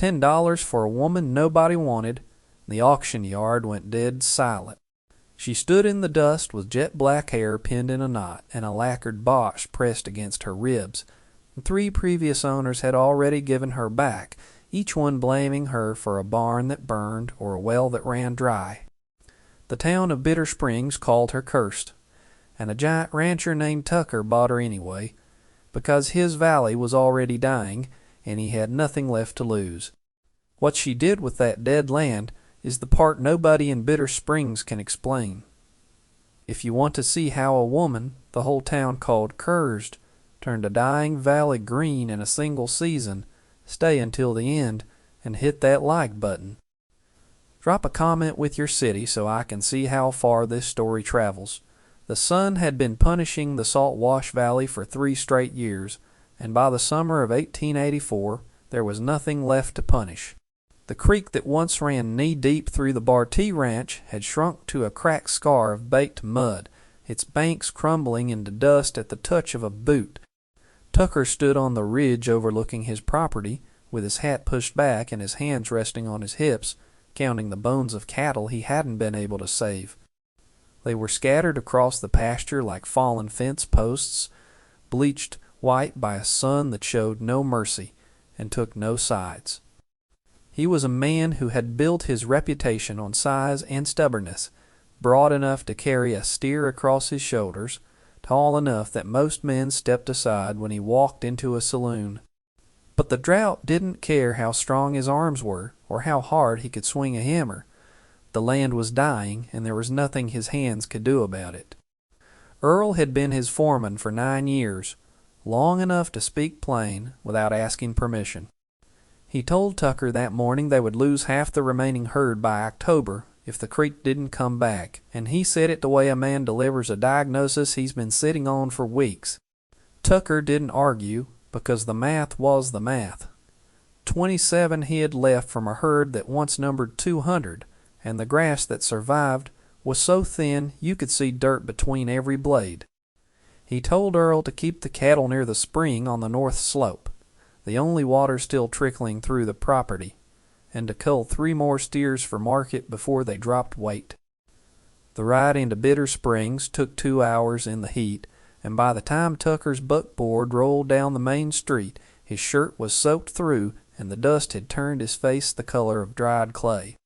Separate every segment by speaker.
Speaker 1: $10 for a woman nobody wanted. The auction yard went dead silent. She stood in the dust with jet black hair pinned in a knot and a lacquered box pressed against her ribs. 3 previous owners had already given her back, each one blaming her for a barn that burned or a well that ran dry. The town of Bitter Springs called her cursed, and a giant rancher named Tucker bought her anyway, because his valley was already dying and he had nothing left to lose. What she did with that dead land is the part nobody in Bitter Springs can explain. If you want to see how a woman the whole town called cursed turned a dying valley green in a single season, stay until the end and hit that like button. Drop a comment with your city so I can see how far this story travels. The sun had been punishing the Salt Wash Valley for 3 straight years, and by the summer of 1884 there was nothing left to punish. The creek that once ran knee-deep through the Bartee Ranch had shrunk to a cracked scar of baked mud, its banks crumbling into dust at the touch of a boot. Tucker stood on the ridge overlooking his property, with his hat pushed back and his hands resting on his hips, counting the bones of cattle he hadn't been able to save. They were scattered across the pasture like fallen fence posts, bleached white by a sun that showed no mercy and took no sides. He was a man who had built his reputation on size and stubbornness, broad enough to carry a steer across his shoulders, tall enough that most men stepped aside when he walked into a saloon. But the drought didn't care how strong his arms were or how hard he could swing a hammer. The land was dying, and there was nothing his hands could do about it. Earl had been his foreman for 9 years, long enough to speak plain without asking permission. He told Tucker that morning they would lose half the remaining herd by October if the creek didn't come back, and he said it the way a man delivers a diagnosis he's been sitting on for weeks. Tucker didn't argue, because the math was the math. 27 he had left from a herd that once numbered 200, and the grass that survived was so thin you could see dirt between every blade. He told Earl to keep the cattle near the spring on the north slope, the only water still trickling through the property, and to cull 3 more steers for market before they dropped weight. The ride into Bitter Springs took 2 hours in the heat, and by the time Tucker's buckboard rolled down the main street, his shirt was soaked through and the dust had turned his face the color of dried clay.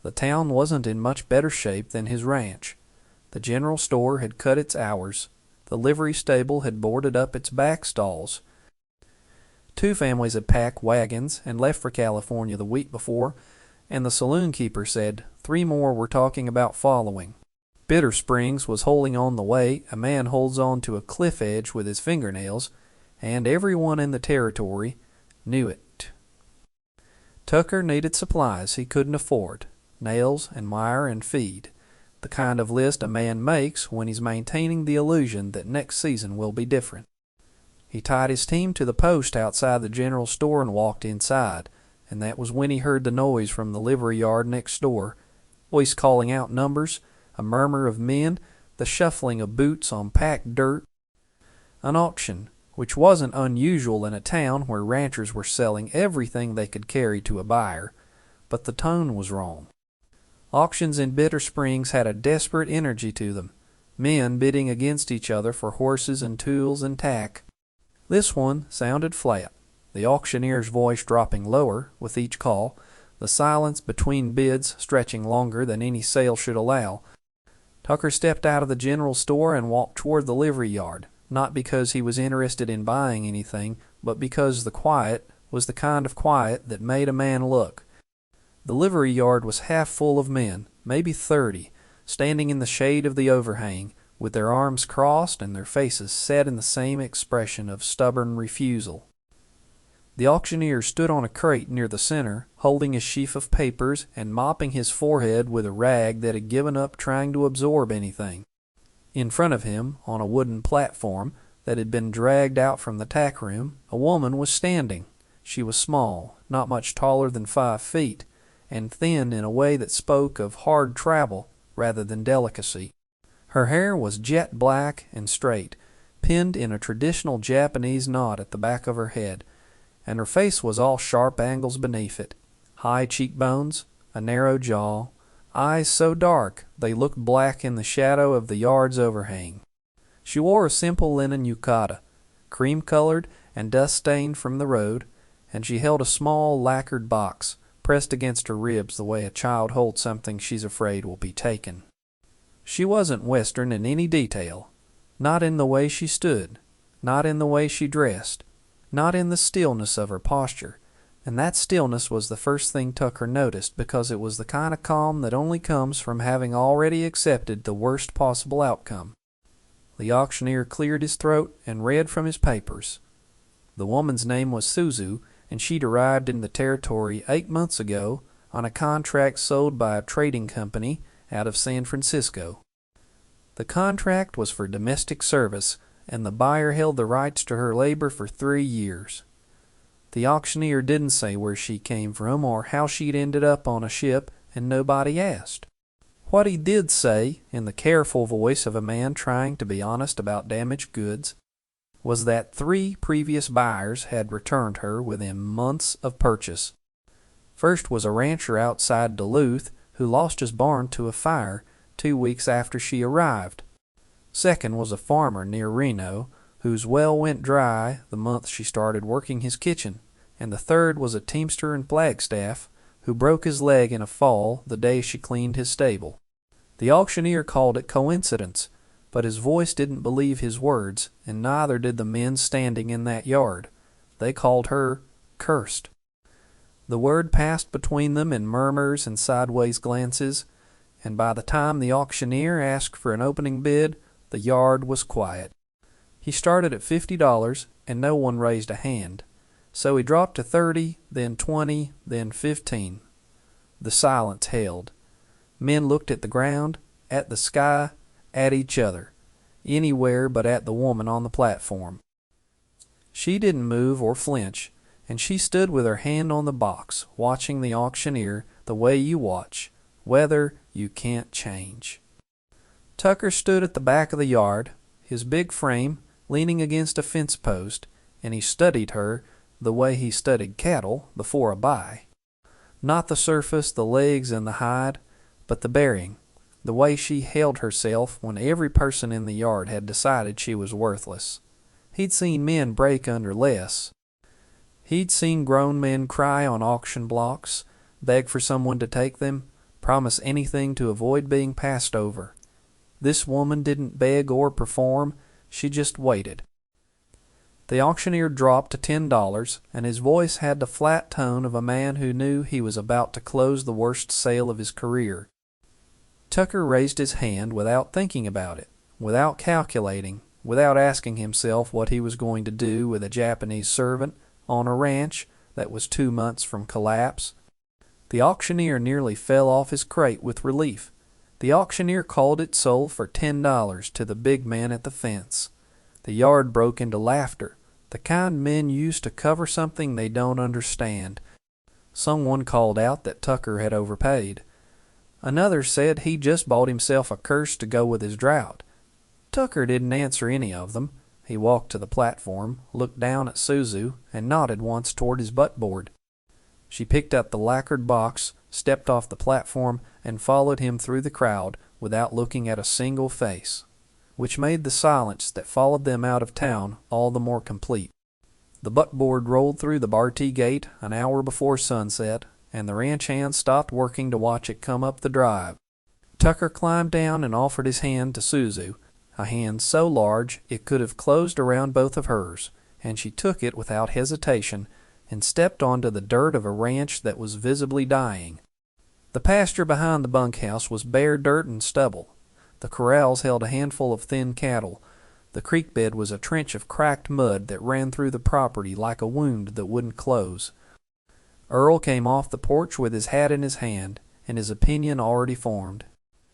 Speaker 1: The town wasn't in much better shape than his ranch. The general store had cut its hours. The livery stable had boarded up its back stalls. 2 families had packed wagons and left for California the week before, and the saloon keeper said 3 more were talking about following. Bitter Springs was holding on the way a man holds on to a cliff edge with his fingernails, and everyone in the territory knew it. Tucker needed supplies he couldn't afford, nails and wire and feed, the kind of list a man makes when he's maintaining the illusion that next season will be different. He tied his team to the post outside the general store and walked inside, and that was when he heard the noise from the livery yard next door, voice calling out numbers, a murmur of men, the shuffling of boots on packed dirt. An auction, which wasn't unusual in a town where ranchers were selling everything they could carry to a buyer, but the tone was wrong. Auctions in Bitter Springs had a desperate energy to them, men bidding against each other for horses and tools and tack. This one sounded flat, the auctioneer's voice dropping lower with each call, the silence between bids stretching longer than any sale should allow. Tucker stepped out of the general store and walked toward the livery yard, not because he was interested in buying anything, but because the quiet was the kind of quiet that made a man look. The livery yard was half full of men, maybe 30, standing in the shade of the overhang, with their arms crossed and their faces set in the same expression of stubborn refusal. The auctioneer stood on a crate near the center, holding a sheaf of papers and mopping his forehead with a rag that had given up trying to absorb anything. In front of him, on a wooden platform that had been dragged out from the tack room, a woman was standing. She was small, not much taller than 5 feet, and thin in a way that spoke of hard travel rather than delicacy. Her hair was jet black and straight, pinned in a traditional Japanese knot at the back of her head, and her face was all sharp angles beneath it, high cheekbones, a narrow jaw, eyes so dark they looked black in the shadow of the yard's overhang. She wore a simple linen yukata, cream-colored and dust-stained from the road, and she held a small lacquered box pressed against her ribs the way a child holds something she's afraid will be taken. She wasn't Western in any detail, not in the way she stood, not in the way she dressed, not in the stillness of her posture, and that stillness was the first thing Tucker noticed because it was the kind of calm that only comes from having already accepted the worst possible outcome. The auctioneer cleared his throat and read from his papers. The woman's name was Suzu, and she'd arrived in the territory 8 months ago on a contract sold by a trading company out of San Francisco. The contract was for domestic service, and the buyer held the rights to her labor for 3 years. The auctioneer didn't say where she came from or how she'd ended up on a ship, and nobody asked. What he did say, in the careful voice of a man trying to be honest about damaged goods, was that 3 previous buyers had returned her within months of purchase. First was a rancher outside Duluth who lost his barn to a fire 2 weeks after she arrived. Second was a farmer near Reno whose well went dry the month she started working his kitchen. And the third was a teamster in Flagstaff who broke his leg in a fall the day she cleaned his stable. The auctioneer called it coincidence, but his voice didn't believe his words, and neither did the men standing in that yard. They called her cursed. The word passed between them in murmurs and sideways glances, and by the time the auctioneer asked for an opening bid, the yard was quiet. He started at $50, and no one raised a hand. So he dropped to 30, then 20, then 15. The silence held. Men looked at the ground, at the sky, at each other, anywhere but at the woman on the platform. She didn't move or flinch, and she stood with her hand on the box, watching the auctioneer the way you watch, weather you can't change. Tucker stood at the back of the yard, his big frame leaning against a fence post, and he studied her the way he studied cattle before a buy. Not the surface, the legs, and the hide, but the bearing, the way she held herself when every person in the yard had decided she was worthless. He'd seen men break under less. He'd seen grown men cry on auction blocks, beg for someone to take them, promise anything to avoid being passed over. This woman didn't beg or perform, she just waited. The auctioneer dropped to $10, and his voice had the flat tone of a man who knew he was about to close the worst sale of his career. Tucker raised his hand without thinking about it, without calculating, without asking himself what he was going to do with a Japanese servant on a ranch that was 2 months from collapse. The auctioneer nearly fell off his crate with relief. The auctioneer called it sold for $10 to the big man at the fence. The yard broke into laughter, the kind men use to cover something they don't understand. Someone called out that Tucker had overpaid. Another said he just bought himself a curse to go with his drought. Tucker didn't answer any of them. He walked to the platform, looked down at Suzu, and nodded once toward his buttboard. She picked up the lacquered box, stepped off the platform, and followed him through the crowd without looking at a single face, which made the silence that followed them out of town all the more complete. The buckboard rolled through the Bartee gate an hour before sunset, and the ranch hands stopped working to watch it come up the drive. Tucker climbed down and offered his hand to Suzu, a hand so large it could have closed around both of hers, and she took it without hesitation and stepped onto the dirt of a ranch that was visibly dying. The pasture behind the bunkhouse was bare dirt and stubble. The corrals held a handful of thin cattle. The creek bed was a trench of cracked mud that ran through the property like a wound that wouldn't close. Earl came off the porch with his hat in his hand, and his opinion already formed.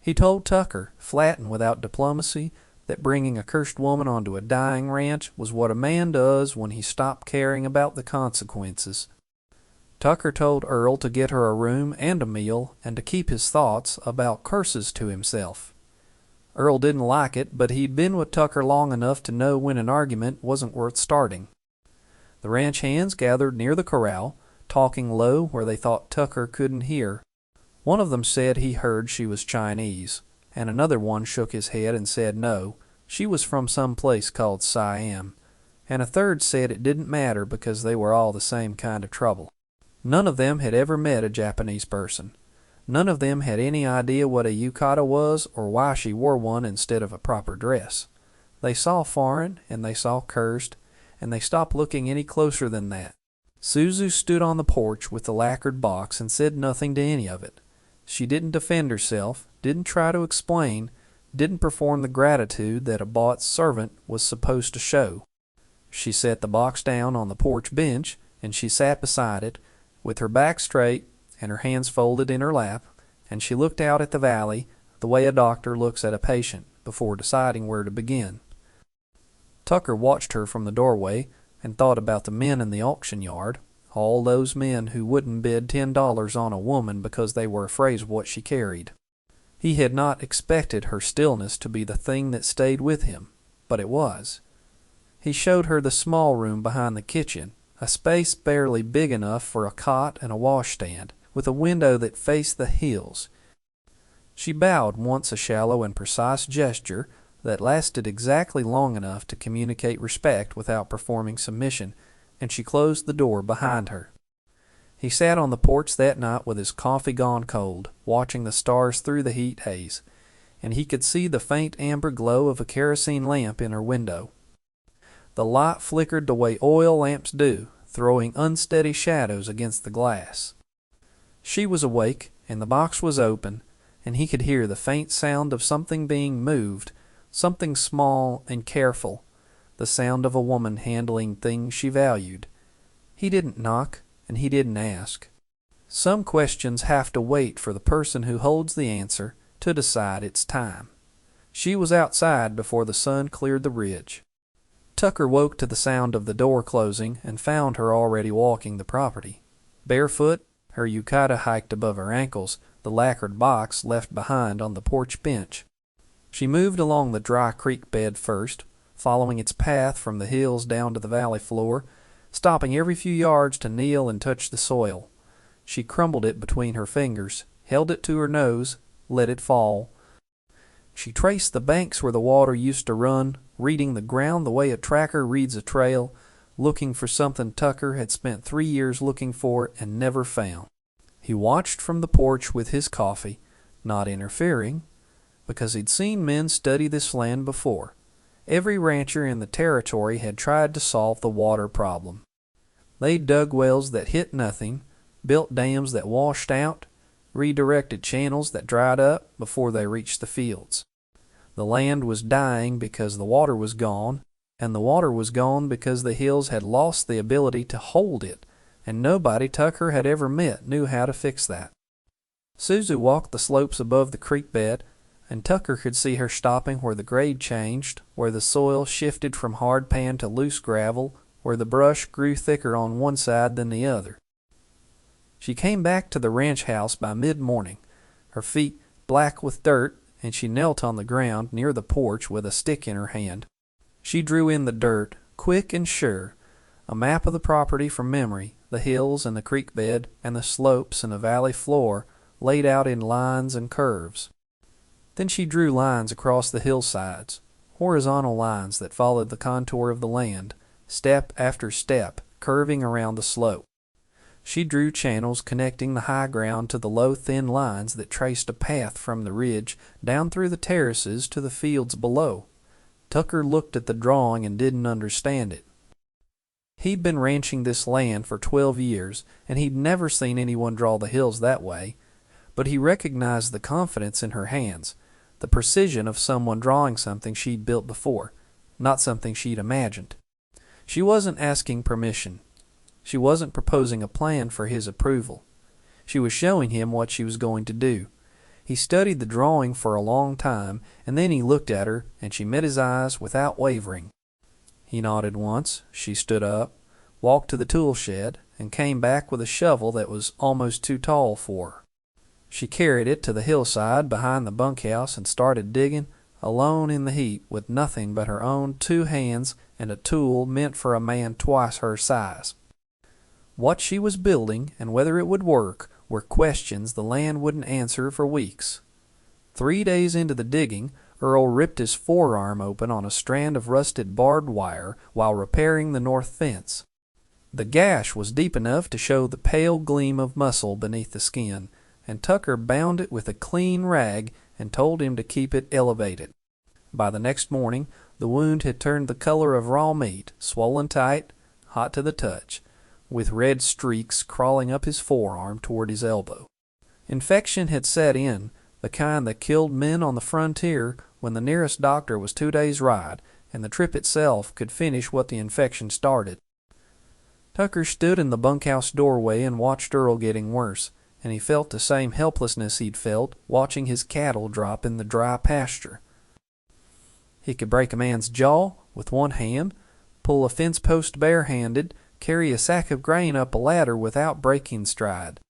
Speaker 1: He told Tucker, flat and without diplomacy, that bringing a cursed woman onto a dying ranch was what a man does when he stopped caring about the consequences. Tucker told Earl to get her a room and a meal, and to keep his thoughts about curses to himself. Earl didn't like it, but he'd been with Tucker long enough to know when an argument wasn't worth starting. The ranch hands gathered near the corral, talking low where they thought Tucker couldn't hear. One of them said he heard she was Chinese, and another one shook his head and said no, she was from some place called Siam, and a third said it didn't matter because they were all the same kind of trouble. None of them had ever met a Japanese person. None of them had any idea what a yukata was or why she wore one instead of a proper dress. They saw foreign, and they saw cursed, and they stopped looking any closer than that. Suzu stood on the porch with the lacquered box and said nothing to any of it. She didn't defend herself, didn't try to explain, didn't perform the gratitude that a bought servant was supposed to show. She set the box down on the porch bench, and she sat beside it, with her back straight and her hands folded in her lap, and she looked out at the valley the way a doctor looks at a patient before deciding where to begin. Tucker watched her from the doorway and thought about the men in the auction yard, all those men who wouldn't bid $10 on a woman because they were afraid of what she carried. He had not expected her stillness to be the thing that stayed with him, but it was. He showed her the small room behind the kitchen, a space barely big enough for a cot and a washstand, with a window that faced the hills. She bowed once, a shallow and precise gesture that lasted exactly long enough to communicate respect without performing submission, and she closed the door behind her. He sat on the porch that night with his coffee gone cold, watching the stars through the heat haze, and he could see the faint amber glow of a kerosene lamp in her window. The light flickered the way oil lamps do, throwing unsteady shadows against the glass. She was awake, and the box was open, and he could hear the faint sound of something being moved, something small and careful, the sound of a woman handling things she valued. He didn't knock, and he didn't ask. Some questions have to wait for the person who holds the answer to decide it's time. She was outside before the sun cleared the ridge. Tucker woke to the sound of the door closing and found her already walking the property. Barefoot, her yukata hiked above her ankles, the lacquered box left behind on the porch bench. She moved along the dry creek bed first, following its path from the hills down to the valley floor, stopping every few yards to kneel and touch the soil. She crumbled it between her fingers, held it to her nose, let it fall. She traced the banks where the water used to run, reading the ground the way a tracker reads a trail, looking for something Tucker had spent 3 years looking for and never found. He watched from the porch with his coffee, not interfering, because he'd seen men study this land before. Every rancher in the territory had tried to solve the water problem. They dug wells that hit nothing, built dams that washed out, redirected channels that dried up before they reached the fields. The land was dying because the water was gone, and the water was gone because the hills had lost the ability to hold it, and nobody Tucker had ever met knew how to fix that. Suzu walked the slopes above the creek bed, and Tucker could see her stopping where the grade changed, where the soil shifted from hard pan to loose gravel, where the brush grew thicker on one side than the other. She came back to the ranch house by mid-morning, her feet black with dirt, and she knelt on the ground near the porch with a stick in her hand. She drew in the dirt, quick and sure, a map of the property from memory, the hills and the creek bed and the slopes and the valley floor laid out in lines and curves. Then she drew lines across the hillsides, horizontal lines that followed the contour of the land, step after step, curving around the slope. She drew channels connecting the high ground to the low thin lines that traced a path from the ridge down through the terraces to the fields below. Tucker looked at the drawing and didn't understand it. He'd been ranching this land for 12 years, and he'd never seen anyone draw the hills that way, but he recognized the confidence in her hands, the precision of someone drawing something she'd built before, not something she'd imagined. She wasn't asking permission. She wasn't proposing a plan for his approval. She was showing him what she was going to do. He studied the drawing for a long time, and then he looked at her, and she met his eyes without wavering. He nodded once. She stood up, walked to the tool shed, and came back with a shovel that was almost too tall for her. She carried it to the hillside behind the bunkhouse and started digging alone in the heat with nothing but her own 2 hands and a tool meant for a man twice her size. What she was building and whether it would work were questions the land wouldn't answer for weeks. 3 days into the digging, Earl ripped his forearm open on a strand of rusted barbed wire while repairing the north fence. The gash was deep enough to show the pale gleam of muscle beneath the skin, and Tucker bound it with a clean rag and told him to keep it elevated. By the next morning, the wound had turned the color of raw meat, swollen tight, hot to the touch, with red streaks crawling up his forearm toward his elbow. Infection had set in, the kind that killed men on the frontier when the nearest doctor was 2 days' ride, and the trip itself could finish what the infection started. Tucker stood in the bunkhouse doorway and watched Earl getting worse, and he felt the same helplessness he'd felt watching his cattle drop in the dry pasture. He could break a man's jaw with one hand, pull a fence post barehanded, carry a sack of grain up a ladder without breaking stride.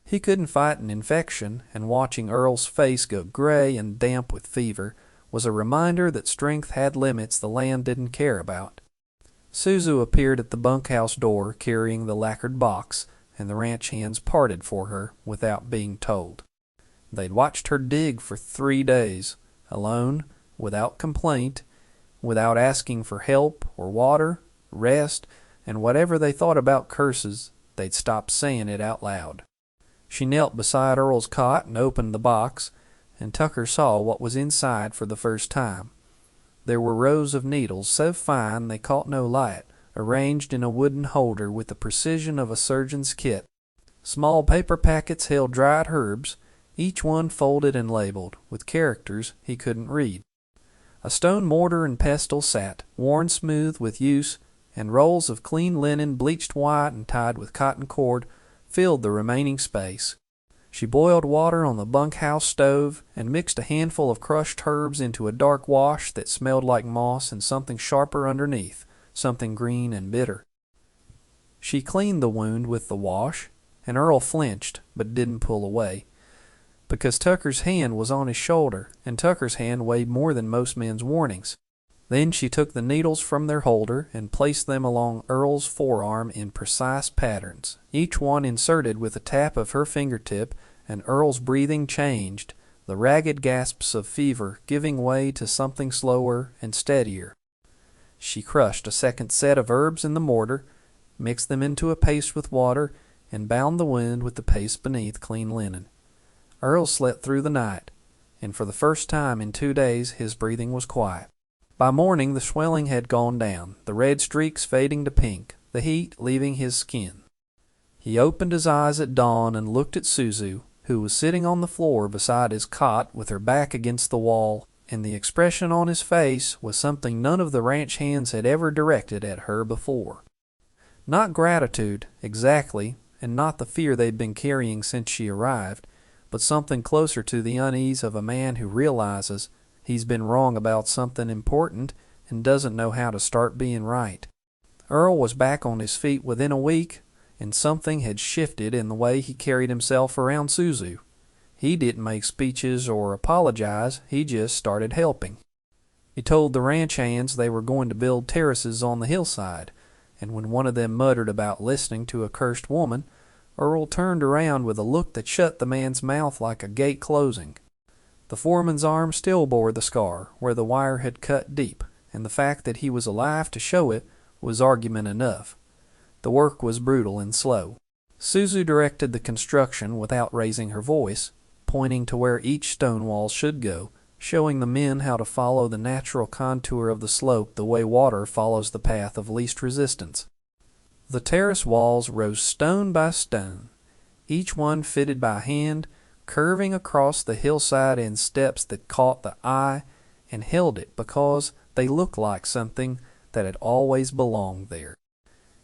Speaker 1: He couldn't fight an infection, and watching Earl's face go gray and damp with fever was a reminder that strength had limits the land didn't care about. Suzu appeared at the bunkhouse door carrying the lacquered box, and the ranch hands parted for her without being told. They'd watched her dig for 3 days, alone, without complaint, without asking for help or water, rest, and whatever they thought about curses, they'd stopped saying it out loud. She knelt beside Earl's cot and opened the box, and Tucker saw what was inside for the first time. There were rows of needles so fine they caught no light, arranged in a wooden holder with the precision of a surgeon's kit. Small paper packets held dried herbs, each one folded and labeled, with characters he couldn't read. A stone mortar and pestle sat, worn smooth with use, and rolls of clean linen bleached white and tied with cotton cord filled the remaining space. She boiled water on the bunkhouse stove and mixed a handful of crushed herbs into a dark wash that smelled like moss and something sharper underneath, something green and bitter. She cleaned the wound with the wash, and Earl flinched but didn't pull away, because Tucker's hand was on his shoulder, and Tucker's hand weighed more than most men's warnings. Then she took the needles from their holder and placed them along Earl's forearm in precise patterns, each one inserted with a tap of her fingertip, and Earl's breathing changed, the ragged gasps of fever giving way to something slower and steadier. She crushed a second set of herbs in the mortar, mixed them into a paste with water, and bound the wound with the paste beneath clean linen. Earl slept through the night, and for the first time in 2 days his breathing was quiet. By morning the swelling had gone down, the red streaks fading to pink, the heat leaving his skin. He opened his eyes at dawn and looked at Suzu, who was sitting on the floor beside his cot with her back against the wall, and the expression on his face was something none of the ranch hands had ever directed at her before. Not gratitude, exactly, and not the fear they'd been carrying since she arrived, but something closer to the unease of a man who realizes he's been wrong about something important and doesn't know how to start being right. Earl was back on his feet within a week, and something had shifted in the way he carried himself around Suzu. He didn't make speeches or apologize, he just started helping. He told the ranch hands they were going to build terraces on the hillside, and when one of them muttered about listening to a cursed woman, Earl turned around with a look that shut the man's mouth like a gate closing. The foreman's arm still bore the scar, where the wire had cut deep, and the fact that he was alive to show it was argument enough. The work was brutal and slow. Suzu directed the construction without raising her voice, pointing to where each stone wall should go, showing the men how to follow the natural contour of the slope the way water follows the path of least resistance. The terrace walls rose stone by stone, each one fitted by hand, curving across the hillside in steps that caught the eye and held it because they looked like something that had always belonged there.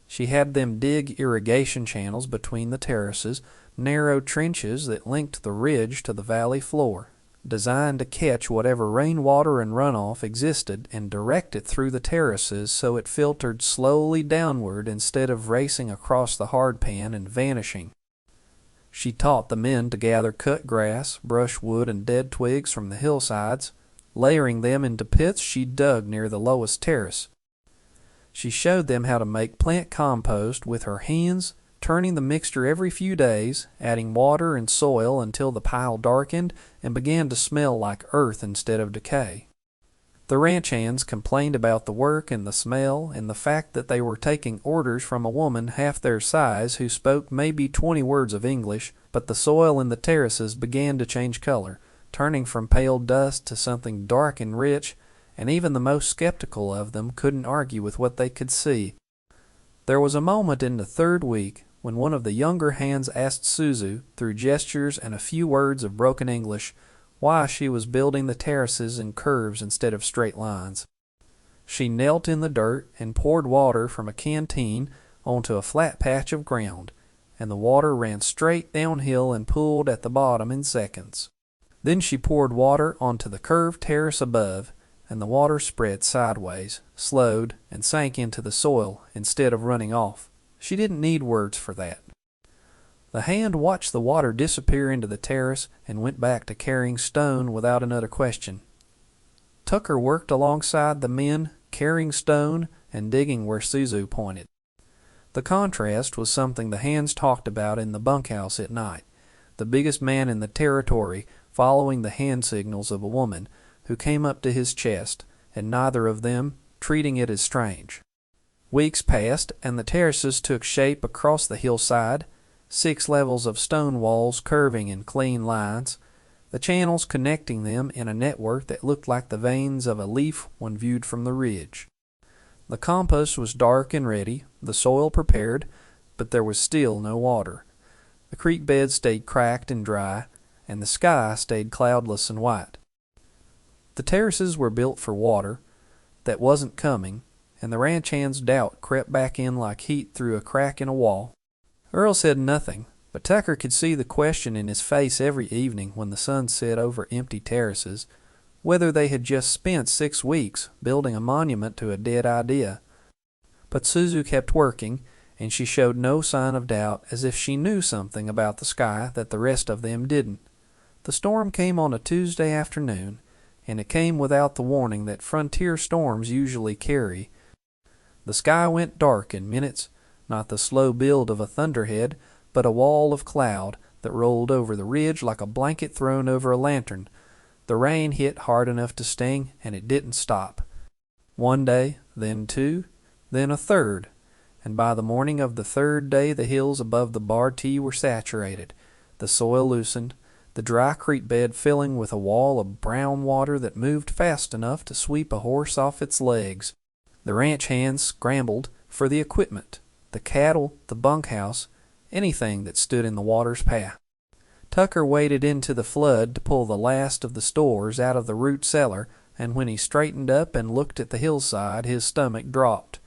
Speaker 1: She had them dig irrigation channels between the terraces, narrow trenches that linked the ridge to the valley floor, designed to catch whatever rainwater and runoff existed and direct it through the terraces so it filtered slowly downward instead of racing across the hardpan and vanishing. She taught the men to gather cut grass, brushwood, and dead twigs from the hillsides, layering them into pits she dug near the lowest terrace. She showed them how to make plant compost with her hands, turning the mixture every few days, adding water and soil until the pile darkened and began to smell like earth instead of decay. The ranch hands complained about the work and the smell and the fact that they were taking orders from a woman half their size who spoke maybe 20 words of English, but the soil in the terraces began to change color, turning from pale dust to something dark and rich, and even the most skeptical of them couldn't argue with what they could see. There was a moment in the 3rd week when one of the younger hands asked Suzu, through gestures and a few words of broken English, why she was building the terraces in curves instead of straight lines. She knelt in the dirt and poured water from a canteen onto a flat patch of ground, and the water ran straight downhill and pooled at the bottom in seconds. Then she poured water onto the curved terrace above, and the water spread sideways, slowed, and sank into the soil instead of running off. She didn't need words for that. The hand watched the water disappear into the terrace and went back to carrying stone without another question. Tucker worked alongside the men, carrying stone and digging where Suzu pointed. The contrast was something the hands talked about in the bunkhouse at night, the biggest man in the territory following the hand signals of a woman who came up to his chest, and neither of them treating it as strange. Weeks passed, and the terraces took shape across the hillside, 6 levels of stone walls curving in clean lines, the channels connecting them in a network that looked like the veins of a leaf when viewed from the ridge. The compost was dark and ready, the soil prepared, but there was still no water. The creek bed stayed cracked and dry, and the sky stayed cloudless and white. The terraces were built for water that wasn't coming, and the ranch hand's doubt crept back in like heat through a crack in a wall. Earl said nothing, but Tucker could see the question in his face every evening when the sun set over empty terraces, whether they had just spent 6 weeks building a monument to a dead idea. But Suzu kept working, and she showed no sign of doubt, as if she knew something about the sky that the rest of them didn't. The storm came on a Tuesday afternoon, and it came without the warning that frontier storms usually carry. The sky went dark in minutes, not the slow build of a thunderhead, but a wall of cloud that rolled over the ridge like a blanket thrown over a lantern. The rain hit hard enough to sting, and it didn't stop. 1 day, then 2, then a 3rd, and by the morning of the 3rd day the hills above the Bar T were saturated, the soil loosened, the dry creek bed filling with a wall of brown water that moved fast enough to sweep a horse off its legs. The ranch hands scrambled for the equipment, the cattle, the bunkhouse, anything that stood in the water's path. Tucker waded into the flood to pull the last of the stores out of the root cellar, and when he straightened up and looked at the hillside, his stomach dropped.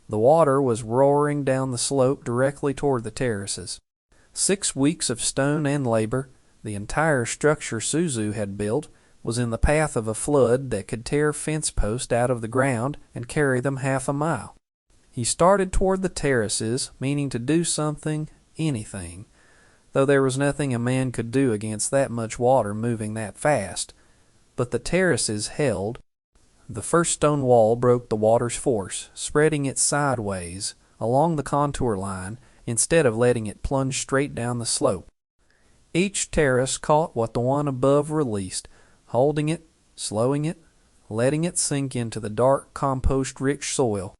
Speaker 1: The water was roaring down the slope directly toward the terraces. 6 weeks of stone and labor, the entire structure Suzu had built, was in the path of a flood that could tear fence posts out of the ground and carry them half a mile. He started toward the terraces, meaning to do something, anything, though there was nothing a man could do against that much water moving that fast. But the terraces held. The first stone wall broke the water's force, spreading it sideways along the contour line instead of letting it plunge straight down the slope. Each terrace caught what the one above released, holding it, slowing it, letting it sink into the dark, compost-rich soil.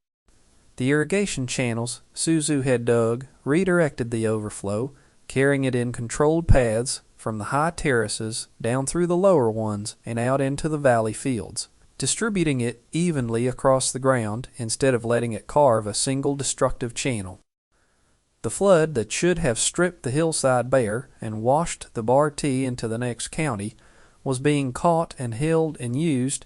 Speaker 1: The irrigation channels Suzu had dug redirected the overflow, carrying it in controlled paths from the high terraces down through the lower ones and out into the valley fields, distributing it evenly across the ground instead of letting it carve a single destructive channel. The flood that should have stripped the hillside bare and washed the Bar T into the next county was being caught and held and used,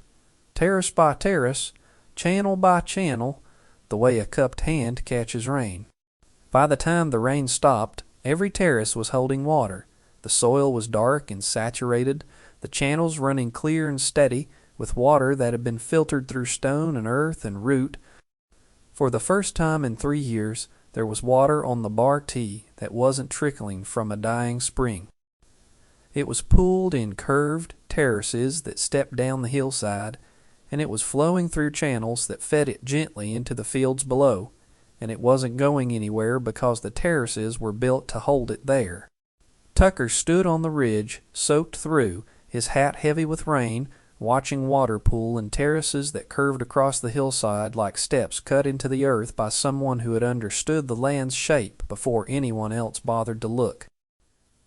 Speaker 1: terrace by terrace, channel by channel, the way a cupped hand catches rain. By the time the rain stopped, every terrace was holding water. The soil was dark and saturated, the channels running clear and steady, with water that had been filtered through stone and earth and root. For the first time in 3 years, there was water on the Bar T that wasn't trickling from a dying spring. It was pooled in curved terraces that stepped down the hillside, and it was flowing through channels that fed it gently into the fields below, and it wasn't going anywhere because the terraces were built to hold it there. Tucker stood on the ridge, soaked through, his hat heavy with rain, watching water pool in terraces that curved across the hillside like steps cut into the earth by someone who had understood the land's shape before anyone else bothered to look.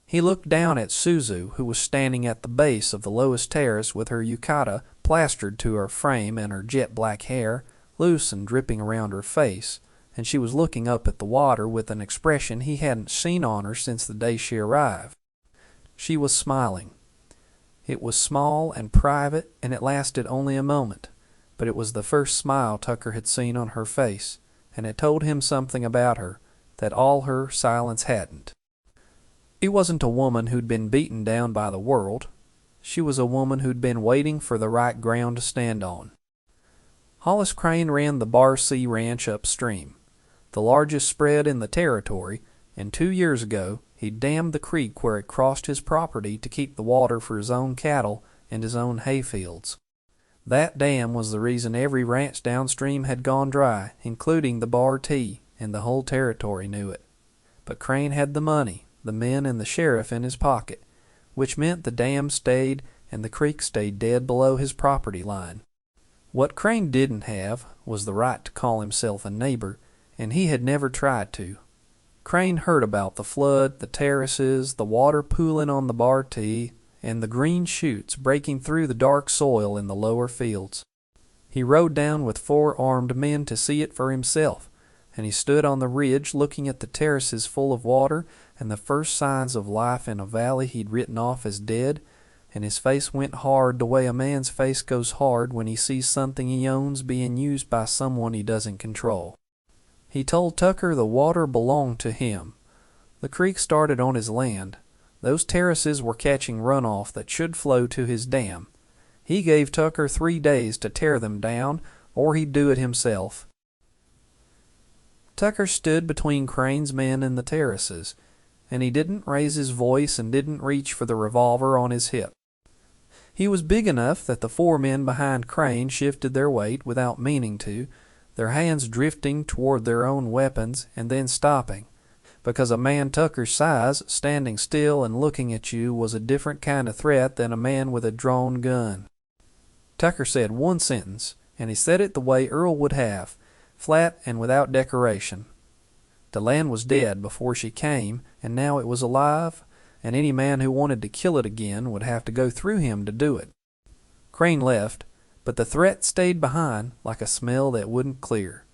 Speaker 1: He looked down at Suzu, who was standing at the base of the lowest terrace with her yukata plastered to her frame and her jet black hair loose and dripping around her face, and she was looking up at the water with an expression he hadn't seen on her since the day she arrived. She was smiling. It was small and private, and it lasted only a moment, but it was the first smile Tucker had seen on her face, and it told him something about her that all her silence hadn't. She wasn't a woman who'd been beaten down by the world. She was a woman who'd been waiting for the right ground to stand on. Hollis Crane ran the Bar C Ranch upstream, the largest spread in the territory, and 2 years ago he dammed the creek where it crossed his property to keep the water for his own cattle and his own hayfields. That dam was the reason every ranch downstream had gone dry, including the Bar T, and the whole territory knew it. But Crane had the money, the men, and the sheriff in his pocket, which meant the dam stayed and the creek stayed dead below his property line. What Crane didn't have was the right to call himself a neighbor, and he had never tried to. Crane heard about the flood, the terraces, the water pooling on the Bar T, and the green shoots breaking through the dark soil in the lower fields. He rode down with 4 armed men to see it for himself, and he stood on the ridge looking at the terraces full of water and the first signs of life in a valley he'd written off as dead, and his face went hard the way a man's face goes hard when he sees something he owns being used by someone he doesn't control. He told Tucker the water belonged to him. The creek started on his land. Those terraces were catching runoff that should flow to his dam. He gave Tucker 3 days to tear them down, or he'd do it himself. Tucker stood between Crane's men and the terraces, and he didn't raise his voice and didn't reach for the revolver on his hip. He was big enough that the 4 men behind Crane shifted their weight without meaning to, their hands drifting toward their own weapons and then stopping, because a man Tucker's size standing still and looking at you was a different kind of threat than a man with a drawn gun. Tucker said one sentence, and he said it the way Earl would have, flat and without decoration. The land was dead before she came, and now it was alive, and any man who wanted to kill it again would have to go through him to do it. Crane left, but the threat stayed behind like a smell that wouldn't clear.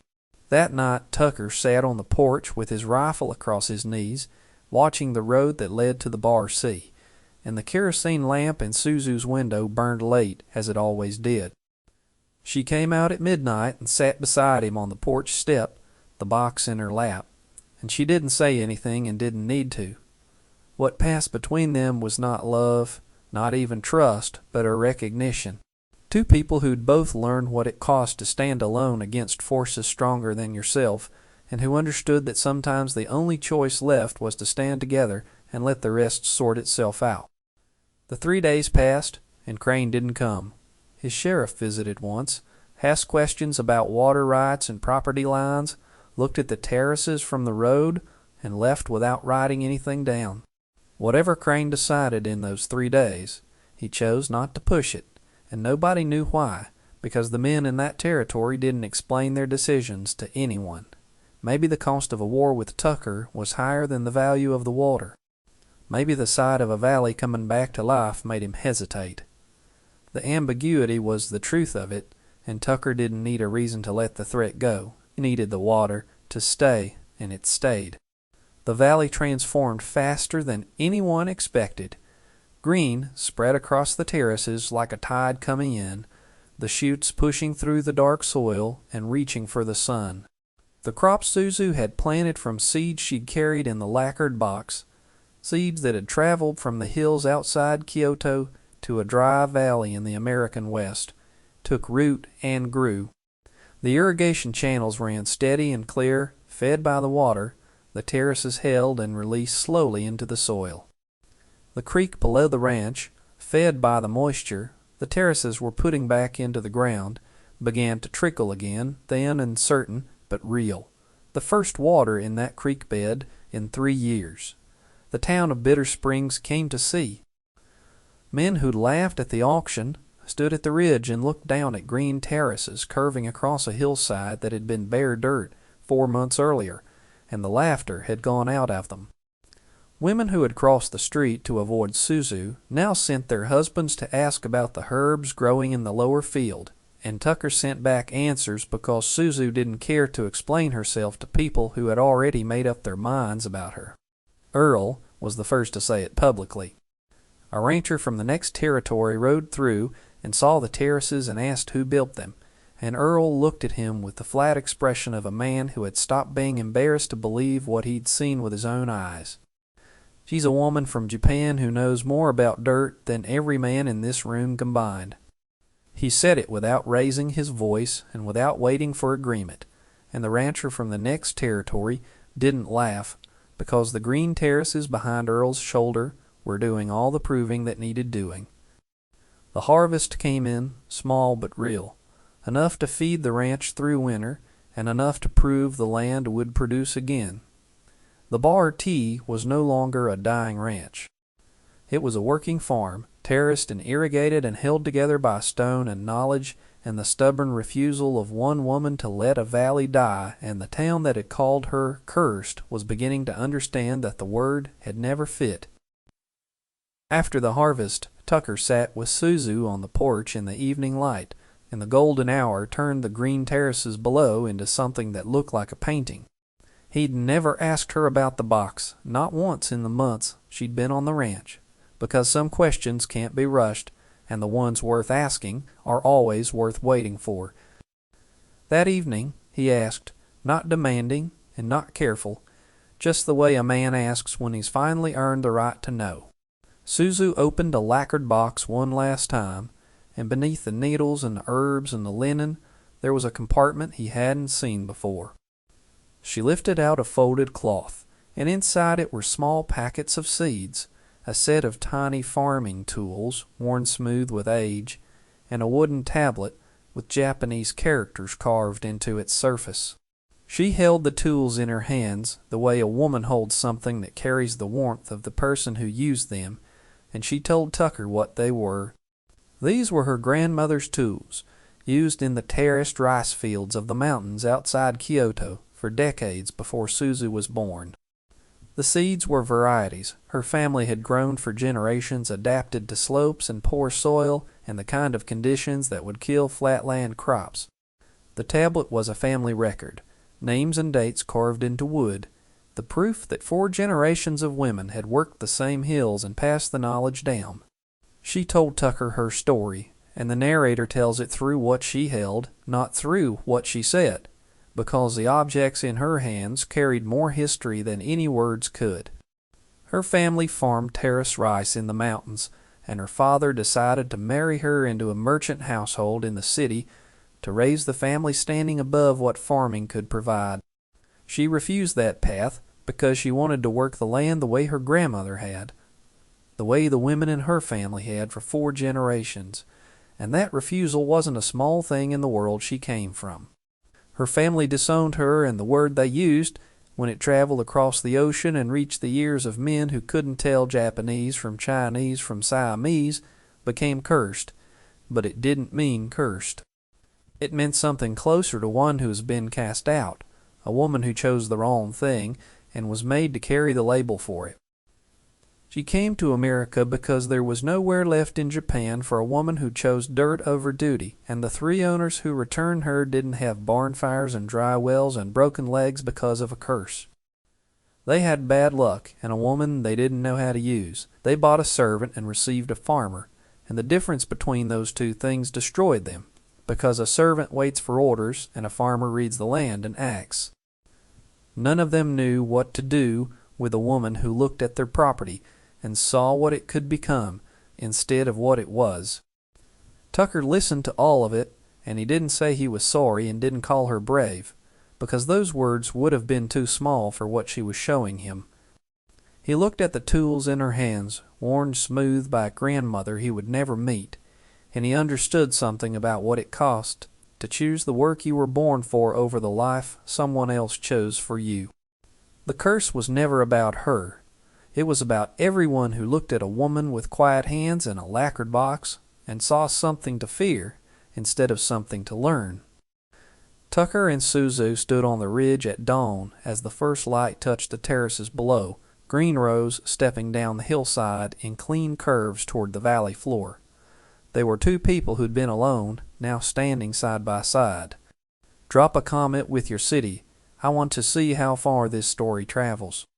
Speaker 1: That night Tucker sat on the porch with his rifle across his knees, watching the road that led to the Bar C, and the kerosene lamp in Suzu's window burned late, as it always did. She came out at midnight and sat beside him on the porch step, the box in her lap, and she didn't say anything and didn't need to. What passed between them was not love, not even trust, but a recognition. 2 people who'd both learned what it cost to stand alone against forces stronger than yourself, and who understood that sometimes the only choice left was to stand together and let the rest sort itself out. The 3 days passed, and Crane didn't come. His sheriff visited once, asked questions about water rights and property lines, looked at the terraces from the road, and left without writing anything down. Whatever Crane decided in those 3 days, he chose not to push it, and nobody knew why, because the men in that territory didn't explain their decisions to anyone. Maybe the cost of a war with Tucker was higher than the value of the water. Maybe the sight of a valley coming back to life made him hesitate. The ambiguity was the truth of it, and Tucker didn't need a reason to let the threat go. He needed the water to stay, and it stayed. The valley transformed faster than anyone expected. Green spread across the terraces like a tide coming in, the shoots pushing through the dark soil and reaching for the sun. The crops Suzu had planted from seeds she'd carried in the lacquered box, seeds that had traveled from the hills outside Kyoto to a dry valley in the American West, took root and grew. The irrigation channels ran steady and clear, fed by the water. The terraces held and released slowly into the soil. The creek below the ranch, fed by the moisture the terraces were putting back into the ground, began to trickle again, thin and certain, but real. The first water in that creek bed in 3 years. The town of Bitter Springs came to see. Men who'd laughed at the auction stood at the ridge and looked down at green terraces curving across a hillside that had been bare dirt 4 months earlier, and the laughter had gone out of them. Women who had crossed the street to avoid Suzu now sent their husbands to ask about the herbs growing in the lower field, and Tucker sent back answers because Suzu didn't care to explain herself to people who had already made up their minds about her. Earl was the first to say it publicly. A rancher from the next territory rode through and saw the terraces and asked who built them, and Earl looked at him with the flat expression of a man who had stopped being embarrassed to believe what he'd seen with his own eyes. She's a woman from Japan who knows more about dirt than every man in this room combined. He said it without raising his voice and without waiting for agreement, and the rancher from the next territory didn't laugh because the green terraces behind Earl's shoulder were doing all the proving that needed doing. The harvest came in, small but real, enough to feed the ranch through winter and enough to prove the land would produce again. The Bar T was no longer a dying ranch. It was a working farm, terraced and irrigated and held together by stone and knowledge and the stubborn refusal of one woman to let a valley die, and the town that had called her cursed was beginning to understand that the word had never fit. After the harvest, Tucker sat with Suzu on the porch in the evening light, and the golden hour turned the green terraces below into something that looked like a painting. He'd never asked her about the box, not once in the months she'd been on the ranch, because some questions can't be rushed, and the ones worth asking are always worth waiting for. That evening he asked, not demanding and not careful, just the way a man asks when he's finally earned the right to know. Suzu opened a lacquered box one last time, and beneath the needles and the herbs and the linen there was a compartment he hadn't seen before. She lifted out a folded cloth, and inside it were small packets of seeds, a set of tiny farming tools worn smooth with age, and a wooden tablet with Japanese characters carved into its surface. She held the tools in her hands the way a woman holds something that carries the warmth of the person who used them, and she told Tucker what they were. These were her grandmother's tools, used in the terraced rice fields of the mountains outside Kyoto for decades before Suzu was born. The seeds were varieties her family had grown for generations, adapted to slopes and poor soil and the kind of conditions that would kill flatland crops. The tablet was a family record, names and dates carved into wood, the proof that 4 generations of women had worked the same hills and passed the knowledge down. She told Tucker her story, and the narrator tells it through what she held, not through what she said, because the objects in her hands carried more history than any words could. Her family farmed terrace rice in the mountains, and her father decided to marry her into a merchant household in the city to raise the family standing above what farming could provide. She refused that path because she wanted to work the land the way her grandmother had, the way the women in her family had for 4 generations, and that refusal wasn't a small thing in the world she came from. Her family disowned her, and the word they used, when it traveled across the ocean and reached the ears of men who couldn't tell Japanese from Chinese from Siamese, became cursed, but it didn't mean cursed. It meant something closer to one who has been cast out, a woman who chose the wrong thing and was made to carry the label for it. She came to America because there was nowhere left in Japan for a woman who chose dirt over duty, and the 3 owners who returned her didn't have barn fires and dry wells and broken legs because of a curse. They had bad luck and a woman they didn't know how to use. They bought a servant and received a farmer, and the difference between those 2 things destroyed them, because a servant waits for orders and a farmer reads the land and acts. None of them knew what to do with a woman who looked at their property and saw what it could become instead of what it was. Tucker listened to all of it, and he didn't say he was sorry and didn't call her brave, because those words would have been too small for what she was showing him. He looked at the tools in her hands, worn smooth by a grandmother he would never meet, and he understood something about what it cost to choose the work you were born for over the life someone else chose for you. The curse was never about her. It was about everyone who looked at a woman with quiet hands and a lacquered box and saw something to fear instead of something to learn. Tucker and Suzu stood on the ridge at dawn as the first light touched the terraces below, green rows stepping down the hillside in clean curves toward the valley floor. They were two people who'd been alone, now standing side by side. Drop a comment with your city. I want to see how far this story travels.